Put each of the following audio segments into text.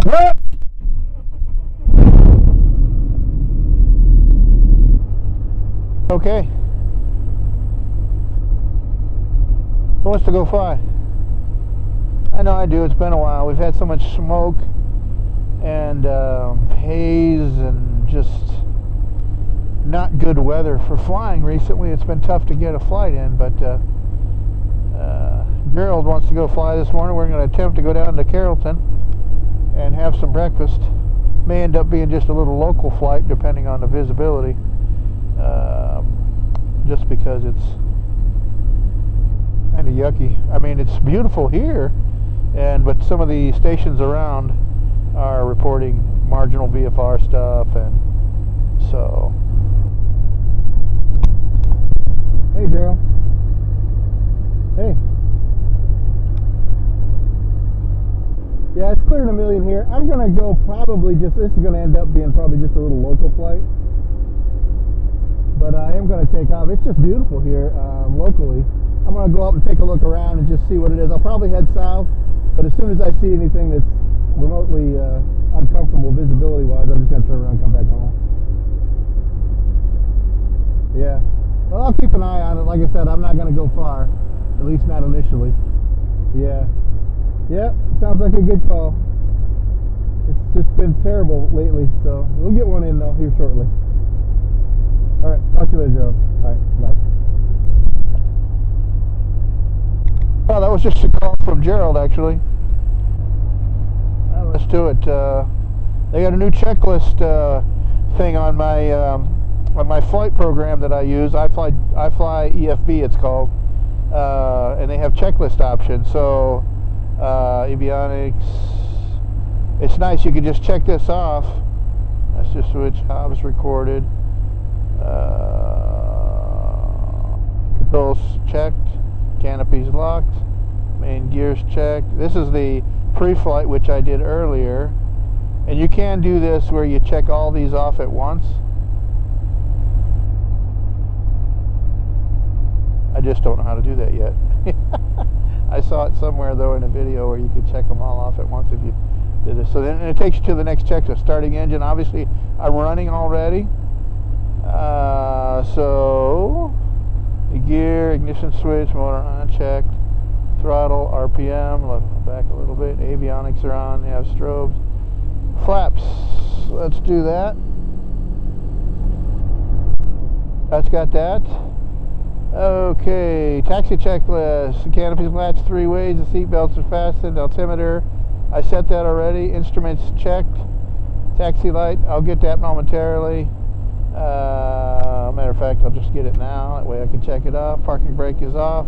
Okay. Who wants to go fly? I know I do. It's been a while. We've had so much smoke and haze and just not good weather for flying recently. It's been tough to get a flight in, but Gerald wants to go fly this morning. We're going to attempt to go down to Carrollton and have some breakfast. May end up being just a little local flight depending on the visibility, just because it's kind of yucky. I mean, it's beautiful here, but some of the stations around are reporting marginal VFR stuff, and so. Hey, Gerald. Hey. Yeah, it's clearing a million here. I'm going to go probably this is going to end up being probably just a little local flight. But I am going to take off. It's just beautiful here locally. I'm going to go up and take a look around and just see what it is. I'll probably head south, but as soon as I see anything that's remotely uncomfortable visibility-wise, I'm just going to turn around and come back home. Yeah. Well, I'll keep an eye on it. Like I said, I'm not going to go far, at least not initially. Yeah. Yeah, sounds like a good call. It's just been terrible lately, so we'll get one in, though, here shortly. All right, talk to you later, Joe. All right, bye. Well, that was just a call from Gerald, actually. Well, let's do it. They got a new checklist thing on my flight program that I use. I fly EFB, it's called, and they have checklist options. So Avionics, it's nice. You can just check this off. Let's just switch. Hobbs recorded. Controls checked. Canopies locked. Main gears checked. This is the pre-flight, which I did earlier. And you can do this where you check all these off at once. I just don't know how to do that yet. I saw it somewhere, though, in a video where you could check them all off at once if you did this. So then it takes you to the next checklist. Starting engine, obviously, I'm running already. So the gear, ignition switch, motor unchecked, throttle, RPM, back a little bit. Avionics are on. They have strobes. Flaps. Let's do that. That's got that. Okay, taxi checklist. The canopy's latched 3 ways. The seat belts are fastened. Altimeter, I set that already. Instruments checked. Taxi light, I'll get that momentarily. Matter of fact, I'll just get it now. That way I can check it off. Parking brake is off.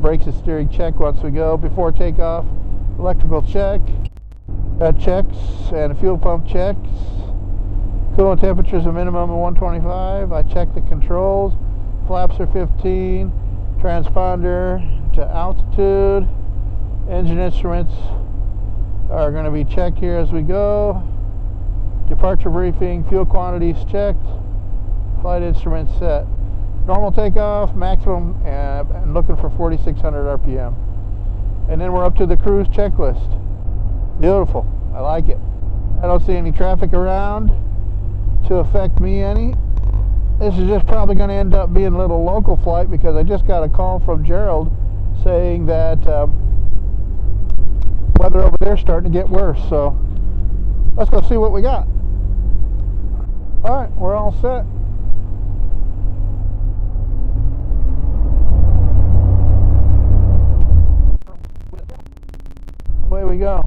Brakes and steering check once we go. Before takeoff, electrical check. That checks. And the fuel pump checks. Coolant temperature is a minimum of 125. I check the controls. Flaps are 15. Transponder to altitude. Engine instruments are going to be checked here as we go. Departure briefing, fuel quantities checked. Flight instruments set. Normal takeoff, maximum, and looking for 4,600 RPM. And then we're up to the cruise checklist. Beautiful. I like it. I don't see any traffic around to affect me any. This is just probably going to end up being a little local flight because I just got a call from Gerald saying that weather over there is starting to get worse. So let's go see what we got. All right, we're all set. Away we go.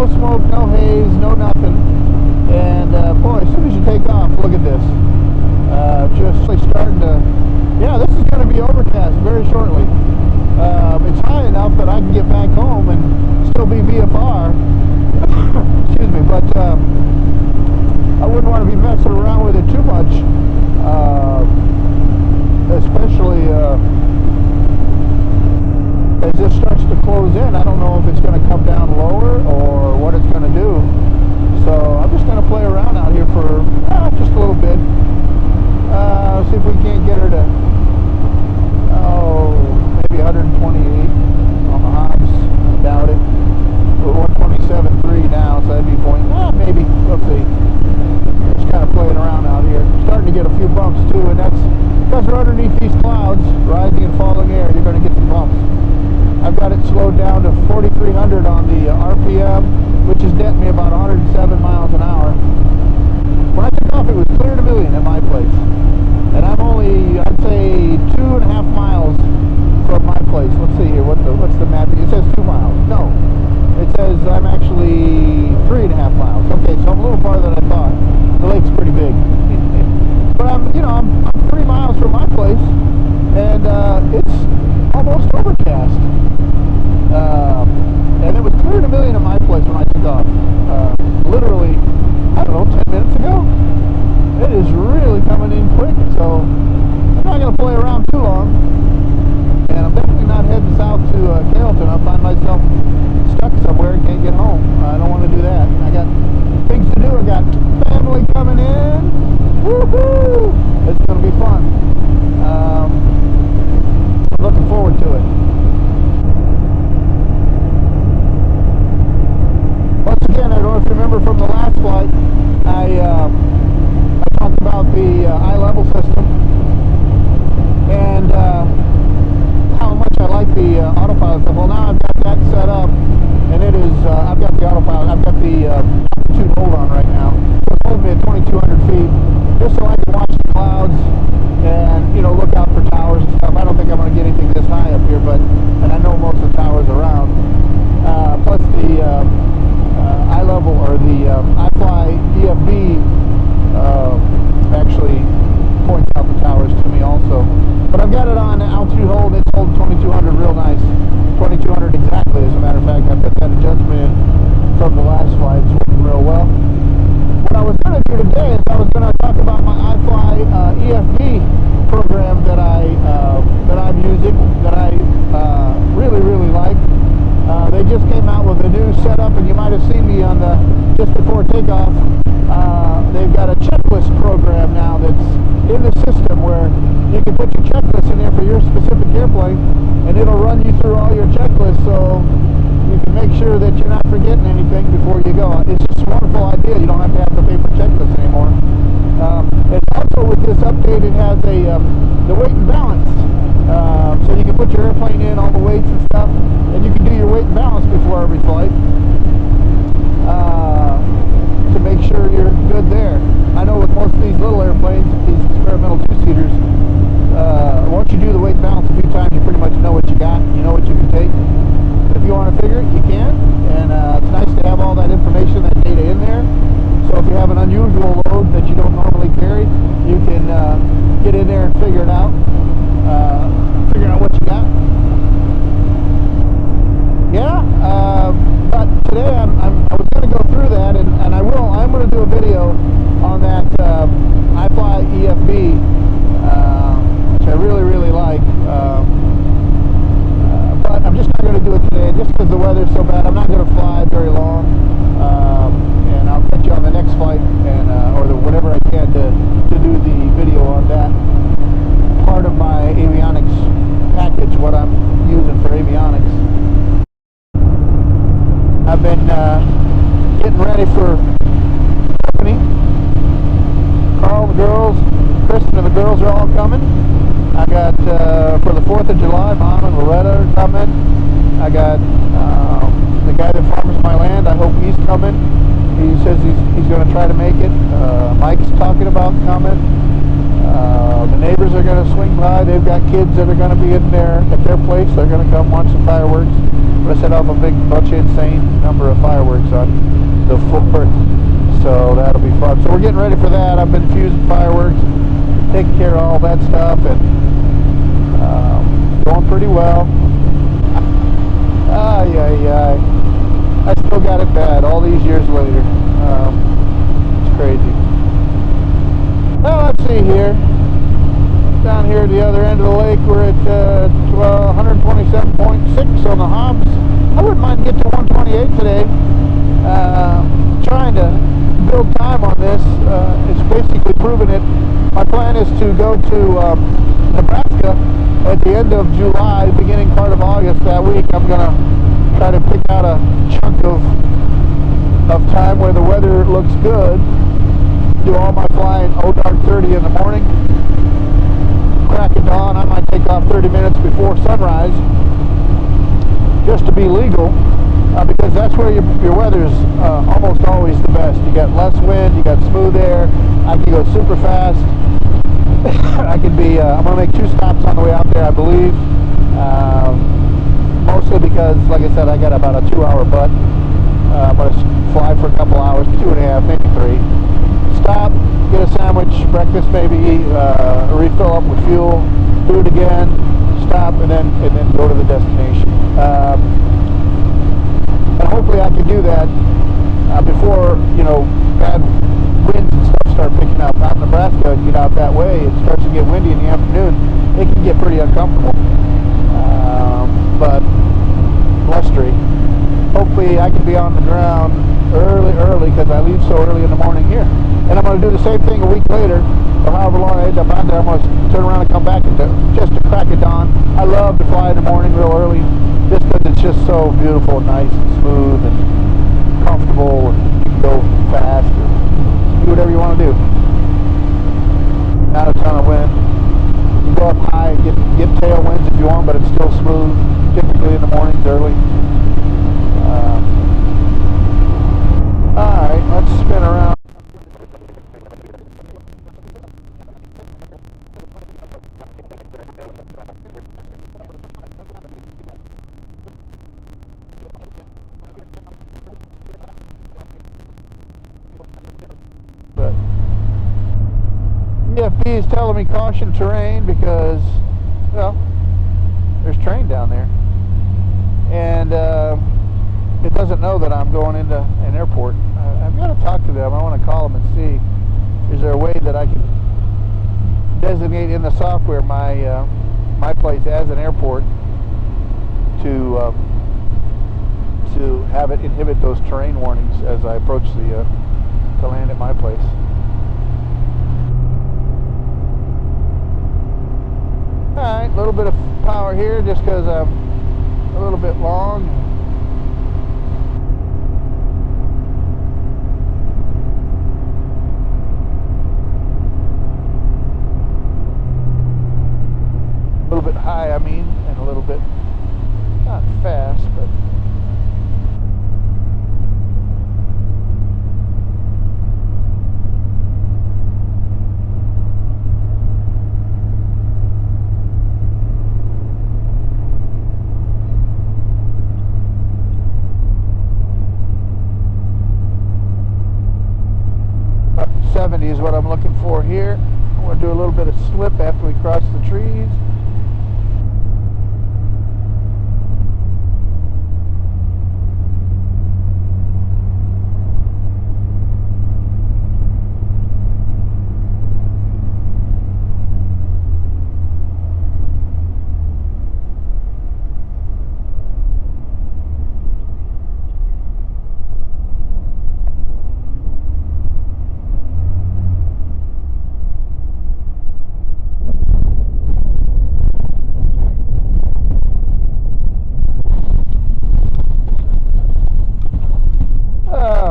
smoke, no haze, no nothing. And boy, as soon as you take off, look at this. Just like starting to, yeah, this is going to be overcast very shortly. It's high enough that I can get back home and still be VFR. Excuse me, but I wouldn't want to be messing around with it too much, especially as this starts to close in. I don't know if it's going to come down lower or what it's going to do. So I'm just going to play around out here for just a little bit. See if we can't get her to, maybe 128 on the hops. I doubt it. We're 127.3 now, so that'd be point. Maybe. Let's see. Just kind of playing around out here. Starting to get a few bumps too, and that's because we're underneath these clouds, rising and falling air. You're going to get some bumps. I've got it slowed down to 4,300 on the RPM, which is netting me about 107 miles an hour. When I took off, it was clear to million at my place. And I'm only, I'd say, 2.5 miles from my place. Let's see here, what's the map? It says 2 miles. No, it says I'm actually 3.5 miles. Okay, so I'm a little farther than I thought. The lake's pretty big. But I'm 3 miles from my place, and it's almost overcast. And it was clear to million at my place when I took off. Literally, I don't know, 10 minutes ago. It is really coming in quick, so I'm not going to play around too long. And I'm definitely not heading south to Carrollton. I'll find myself stuck somewhere and can't get home. I don't want to do that. I got things to do. I got family coming in. Woohoo! It's going to be fun. I'm looking forward to it. Once again, I don't know if you remember from the last flight, I talked about the eye level system and how much I like the autopilot stuff. Well, now I've got that set up, and it is, I've got the autopilot, I've got the altitude hold on right now. So it's holding me at 2,200 feet, just so I can watch the clouds and, look out for towers and stuff. I don't think I'm going to get anything this high up here, and I know most of the towers around. Plus the eye level, or the iFly EFB actually points out the towers to me also. But I've got it on altitude hold. It's holding 2,200 real nice. 2,200 exactly, as a matter of fact. I put that adjustment in from the last flight. It's working real well. What I was going to do today is I was going to talk about my iFly EFB program that I'm using, that I really, really like. They just came out with a new setup, and you might have seen me on just before takeoff. They've got a checklist program now that's in the system where you can put your checklist in there for your specific airplane, and it'll run you through all your checklists, so you can make sure that you're not forgetting anything before you go. It's just a wonderful idea. You don't have to have the paper checklist anymore. And also with this update, it has the weight and balance. So you can put your airplane in, all the weights and stuff, and you can do your weight and balance before every flight to make sure you're good there. I know with most of these little airplanes, these experimental two-seaters, once you do the weight and balance a few times, you pretty much know what you got, you know what you can take. If you want to figure it, you can, and it's nice to have all that information, that data in there. So if you have an unusual load that you don't normally carry, you can get in there and figure it out. Figure out what you got. Yeah, but today I was going to go through that, and I'm going to do a video on that iFly EFB, which I really, really like. But I'm just not going to do it today, just because the weather's so bad. I'm not going to fly very long, and I'll catch you on the next flight, and or whatever I can to do the video on that part of my avionics package, what I'm using for avionics. I've been getting ready for company. Carl, the girls, Kristen and the girls are all coming. I got, for the 4th of July, Mom and Loretta are coming. I got the guy that farms my land, I hope he's coming. He says he's going to try to make it. Mike's talking about coming. The neighbors are going to swing by. They've got kids that are going to be in there at their place. They're going to come watch some fireworks. but I set off a big bunch of insane number of fireworks on the 4th, so that'll be fun. So we're getting ready for that. I've been fusing fireworks, taking care of all that stuff, and going pretty well. I still got it bad all these years later. It's crazy. Well, let's see here. Down here at the other end of the lake, we're at 127.6 on the Hobbs. I wouldn't mind getting to 128 today. Trying to build time on this. It's basically proven it. My plan is to go to Nebraska at the end of July, beginning part of August that week. I'm going to try to pick out a chunk of time where the weather looks good. Do all my flying dark 30 in the morning. Crack of dawn, I might take off 30 minutes before sunrise just to be legal, because that's where your weather's almost always the best. You got less wind, you got smooth air. I can go super fast. I can be, I'm going to make 2 stops on the way out there, I believe. Mostly because, like I said, I got about a 2-hour butt. I'm going to fly for a couple hours, 2.5, maybe 3. Stop, get a sandwich, breakfast maybe, refill up with fuel, do it again, stop, and then go to the destination. And hopefully I can do that before, bad winds and stuff start picking up. Out in Nebraska, get out that way, it starts to get windy in the afternoon. It can get pretty uncomfortable, but blustery. Hopefully I can be on the ground early, because I leave so early in the morning here. And I'm going to do the same thing a week later, or however long I end up on there. I'm going to turn around and come back just to crack of dawn. I love to fly in the morning real early, just because it's just so beautiful and nice and smooth and comfortable, and you can go fast and do whatever you want to do. Not a ton of wind. You can go up high and get tailwinds if you want, but it's still smooth, typically in the mornings early. Alright, let's spin around. But EFB is telling me caution terrain because, well, there's terrain down there. And it doesn't know that I'm going into an airport. I've got to talk to them. I want to call them and see, is there a way that I can designate in the software my place as an airport to have it inhibit those terrain warnings as I approach to land at my place. Alright, a little bit of power here just because I'm a little bit long. A little bit high, and a little bit not fast, but about 70 is what I'm looking for here. I want to do a little bit of slip after we cross the trees.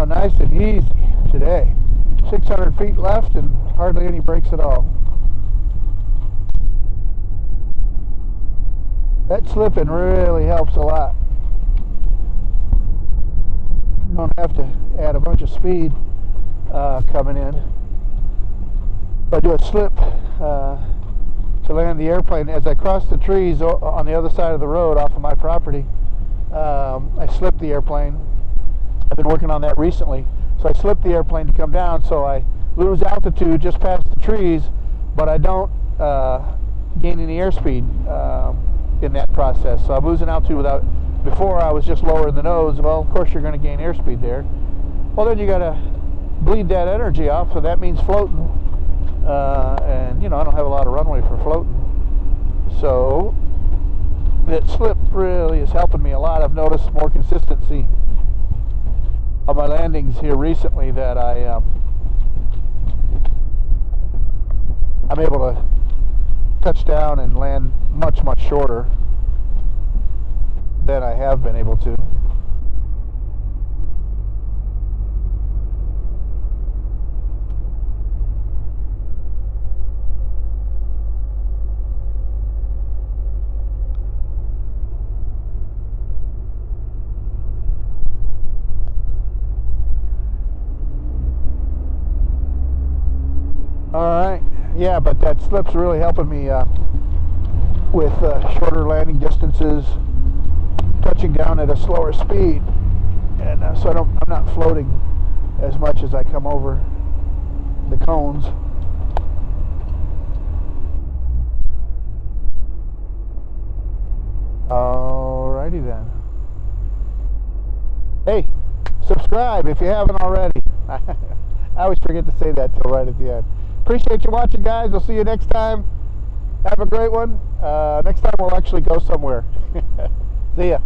Nice and easy today. 600 feet left and hardly any brakes at all. That slipping really helps a lot. You don't have to add a bunch of speed coming in. If I do a slip to land the airplane, as I cross the trees on the other side of the road off of my property, I slipped the airplane. I've been working on that recently. So I slipped the airplane to come down, so I lose altitude just past the trees, but I don't gain any airspeed in that process. So I'm losing altitude without. Before I was just lower in the nose. Well, of course you're going to gain airspeed there. Well, then you got to bleed that energy off, so that means floating. And you know, I don't have a lot of runway for floating. So that slip really is helping me a lot. I've noticed more consistency of my landings here recently, that I'm able to touch down and land much shorter than I have been able to. All right, yeah, but that slip's really helping me with shorter landing distances, touching down at a slower speed, and so I'm not floating as much as I come over the cones. Alrighty then. Hey, subscribe if you haven't already. I always forget to say that till right at the end. Appreciate you watching, guys. We'll see you next time. Have a great one. Next time we'll actually go somewhere. See ya.